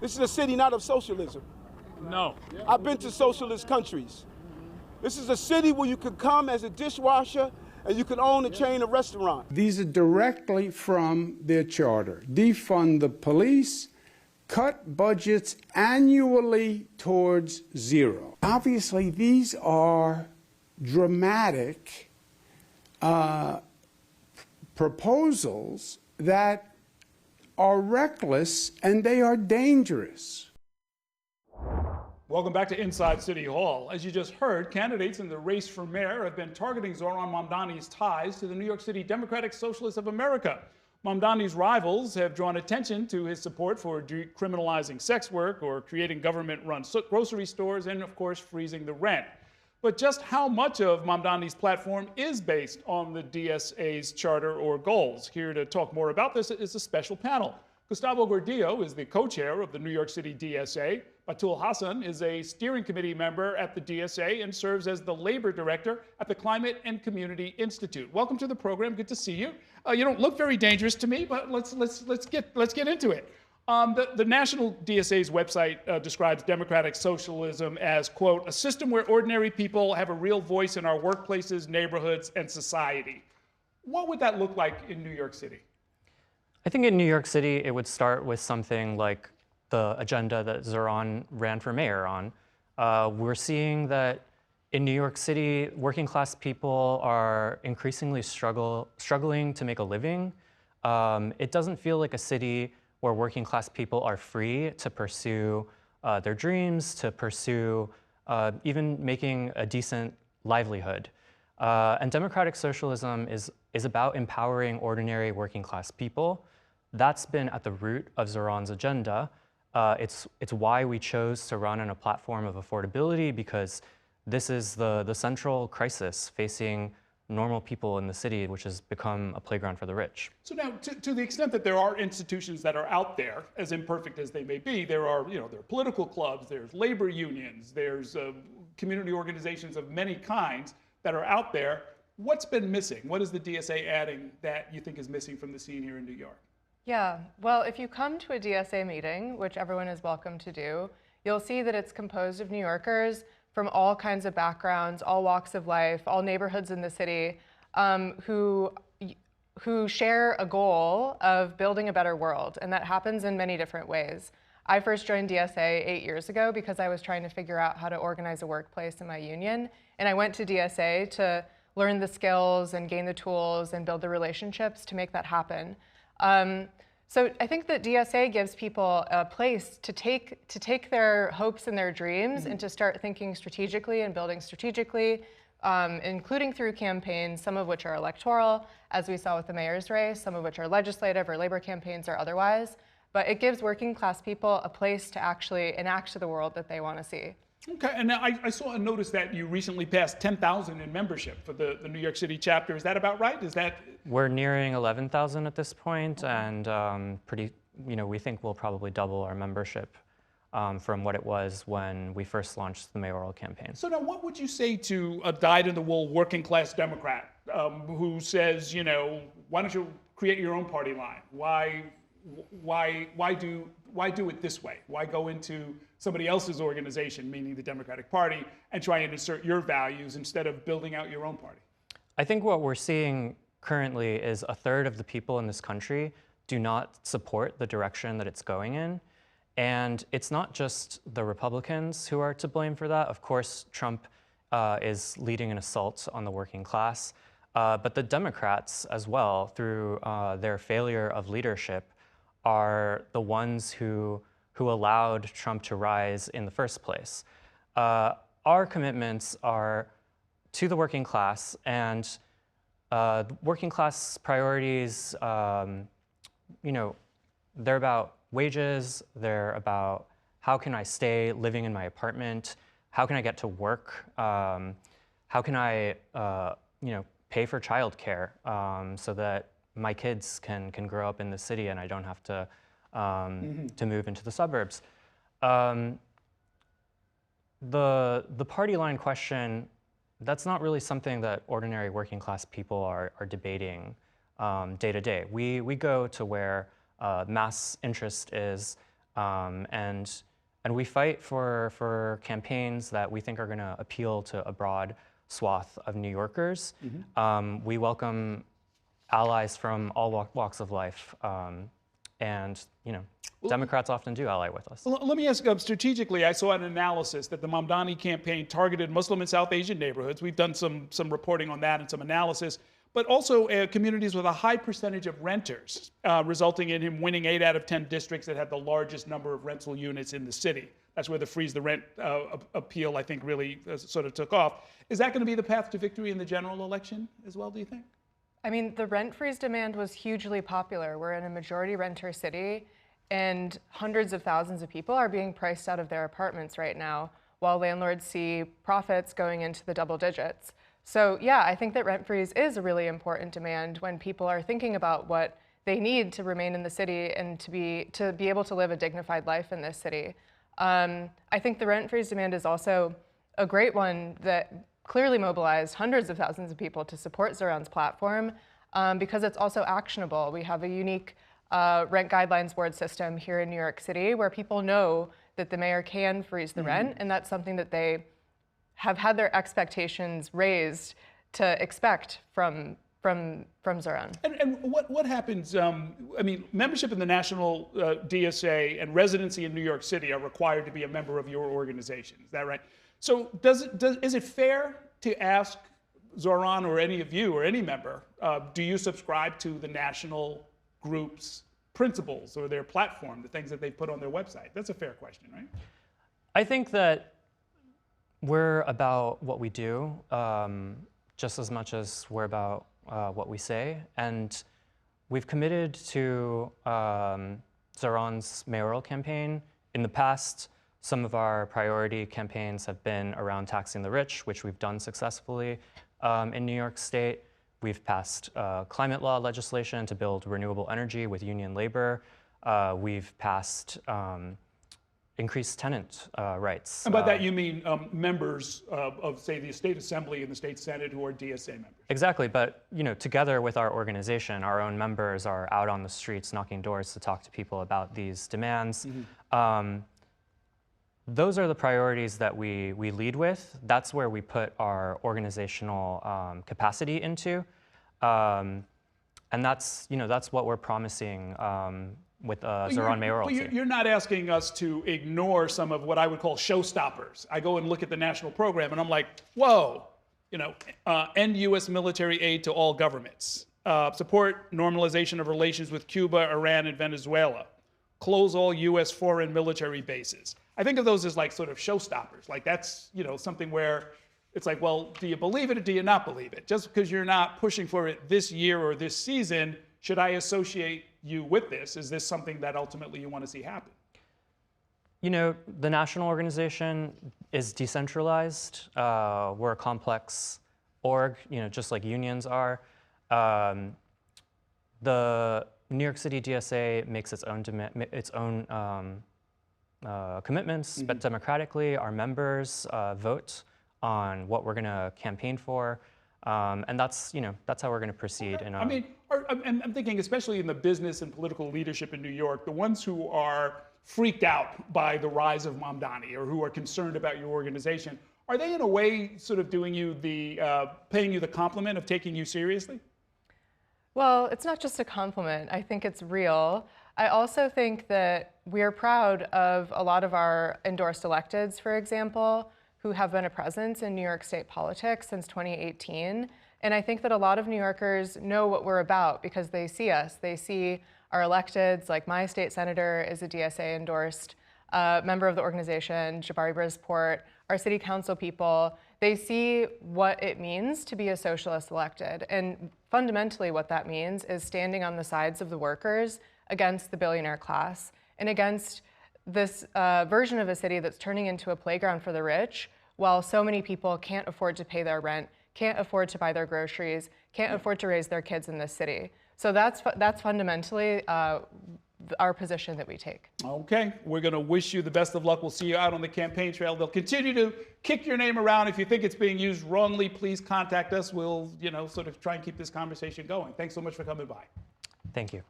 This is a city not of socialism. No. I've been to socialist countries. This is a city where you could come as a dishwasher and you can own a chain of restaurants. These are directly from their charter. Defund the police, cut budgets annually towards zero. Obviously, these are dramatic proposals that are reckless and they are dangerous. Welcome back to Inside City Hall. As you just heard, candidates in the race for mayor have been targeting Zohran Mamdani's ties to the New York City Democratic Socialists of America. Mamdani's rivals have drawn attention to his support for decriminalizing sex work or creating government-run grocery stores and, of course, freezing the rent. But just how much of Mamdani's platform is based on the DSA's charter or goals? Here to talk more about this is a special panel. Gustavo Gordillo is the co-chair of the New York City DSA. Batul Hassan is a steering committee member at the DSA and serves as the labor director at the Climate and Community Institute. Welcome to the program. Good to see you. You don't look very dangerous to me, but let's get into it. The National DSA's website describes democratic socialism as, quote, a system where ordinary people have a real voice in our workplaces, neighborhoods, and society. What would that look like in New York City? I think in New York City, it would start with something like the agenda that Zohran ran for mayor on. We're seeing that in New York City, working class people are increasingly struggling to make a living. It doesn't feel like a city where working class people are free to pursue their dreams, to pursue even making a decent livelihood. And democratic socialism is about empowering ordinary working class people. That's been at the root of Zohran's agenda. It's why we chose to run on a platform of affordability, because this is the central crisis facing normal people in the city, which has become a playground for the rich. So now, to the extent that there are institutions that are out there, as imperfect as they may be, there are political clubs, there's labor unions, there's community organizations of many kinds that are out there. What's been missing? What is the DSA adding that you think is missing from the scene here in New York? Yeah, well, if you come to a DSA meeting, which everyone is welcome to do, you'll see that it's composed of New Yorkers from all kinds of backgrounds, all walks of life, all neighborhoods in the city, who share a goal of building a better world, and that happens in many different ways. I first joined DSA 8 years ago because I was trying to figure out how to organize a workplace in my union, and I went to DSA to learn the skills and gain the tools and build the relationships to make that happen. So I think that DSA gives people a place to take their hopes and their dreams and to start thinking strategically and building strategically, including through campaigns, some of which are electoral, as we saw with the mayor's race, some of which are legislative or labor campaigns or otherwise. But it gives working class people a place to actually enact the world that they want to see. Okay, and now I saw a notice that you recently passed 10,000 in membership for the New York City chapter. Is that about right? Is that? We're nearing 11,000 at this point, and we think we'll probably double our membership from what it was when we first launched the mayoral campaign. So now, what would you say to a dyed-in-the-wool working-class Democrat who says, why don't you create your own party line? Why do it this way? Why go into somebody else's organization, meaning the Democratic Party, and try and insert your values instead of building out your own party? I think what we're seeing currently is a third of the people in this country do not support the direction that it's going in. And it's not just the Republicans who are to blame for that. Of course, Trump is leading an assault on the working class, but the Democrats as well, through their failure of leadership, are the ones who allowed Trump to rise in the first place. Our commitments are to the working class, and working class priorities, they're about wages, they're about how can I stay living in my apartment, how can I get to work, how can I pay for childcare so that my kids can grow up in the city and I don't have to to move into the suburbs. The party line question, that's not really something that ordinary working class people are debating day to day. We go to where mass interest is And we fight for campaigns that we think are going to appeal to a broad swath of New Yorkers. We welcome allies from all walks of life, and Democrats often do ally with us. Let me ask, strategically, I saw an analysis that the Mamdani campaign targeted Muslim and South Asian neighborhoods. We've done some reporting on that and some analysis, but also communities with a high percentage of renters, resulting in him winning 8 out of 10 districts that had the largest number of rental units in the city. That's where the freeze the rent appeal, I think, really sort of took off. Is that going to be the path to victory in the general election as well, do you think? I mean, the rent freeze demand was hugely popular. We're in a majority renter city, and hundreds of thousands of people are being priced out of their apartments right now, while landlords see profits going into the double digits. So yeah, I think that rent freeze is a really important demand when people are thinking about what they need to remain in the city and to be able to live a dignified life in this city. I think the rent freeze demand is also a great one that clearly mobilized hundreds of thousands of people to support Zohran's platform, because it's also actionable. We have a unique rent guidelines board system here in New York City where people know that the mayor can freeze the rent, and that's something that they have had their expectations raised to expect from Zohran. And what happens, I mean, membership in the National DSA and residency in New York City are required to be a member of your organization, is that right? So is it fair to ask Zohran or any of you or any member, do you subscribe to the national group's principles or their platform, the things that they've put on their website? That's a fair question, right? I think that we're about what we do just as much as we're about what we say. And we've committed to Zohran's mayoral campaign. In the past, some of our priority campaigns have been around taxing the rich, which we've done successfully in New York State. We've passed climate law legislation to build renewable energy with union labor. We've passed increased tenant rights. And by that you mean members of, say, the State Assembly and the State Senate who are DSA members. Exactly, but together with our organization, our own members are out on the streets knocking doors to talk to people about these demands. Those are the priorities that we lead with. That's where we put our organizational capacity into. And that's what we're promising with Zohran mayoralty. But you're not asking us to ignore some of what I would call showstoppers. I go and look at the national program and I'm like, whoa, end U.S. military aid to all governments, support normalization of relations with Cuba, Iran, and Venezuela, close all U.S. foreign military bases. I think of those as like sort of showstoppers. Like that's, something where it's like, well, do you believe it or do you not believe it? Just because you're not pushing for it this year or this season, should I associate you with this? Is this something that ultimately you want to see happen? The national organization is decentralized. We're a complex org, just like unions are. The New York City DSA makes its own commitments, but democratically, our members vote on what we're going to campaign for. And that's how we're going to proceed. I'm thinking, especially in the business and political leadership in New York, the ones who are freaked out by the rise of Mamdani or who are concerned about your organization, are they in a way sort of doing you paying you the compliment of taking you seriously? Well, it's not just a compliment. I think it's real. I also think that we're proud of a lot of our endorsed electeds, for example, who have been a presence in New York State politics since 2018. And I think that a lot of New Yorkers know what we're about because they see us. They see our electeds, like my state senator is a DSA endorsed member of the organization, Jabari Brisport, our city council people. They see what it means to be a socialist elected. And fundamentally what that means is standing on the sides of the workers against the billionaire class and against this version of a city that's turning into a playground for the rich, while so many people can't afford to pay their rent, can't afford to buy their groceries, can't afford to raise their kids in this city. So that's fundamentally our position that we take. Okay, we're going to wish you the best of luck. We'll see you out on the campaign trail. They'll continue to kick your name around. If you think it's being used wrongly, please contact us. We'll, sort of try and keep this conversation going. Thanks so much for coming by. Thank you.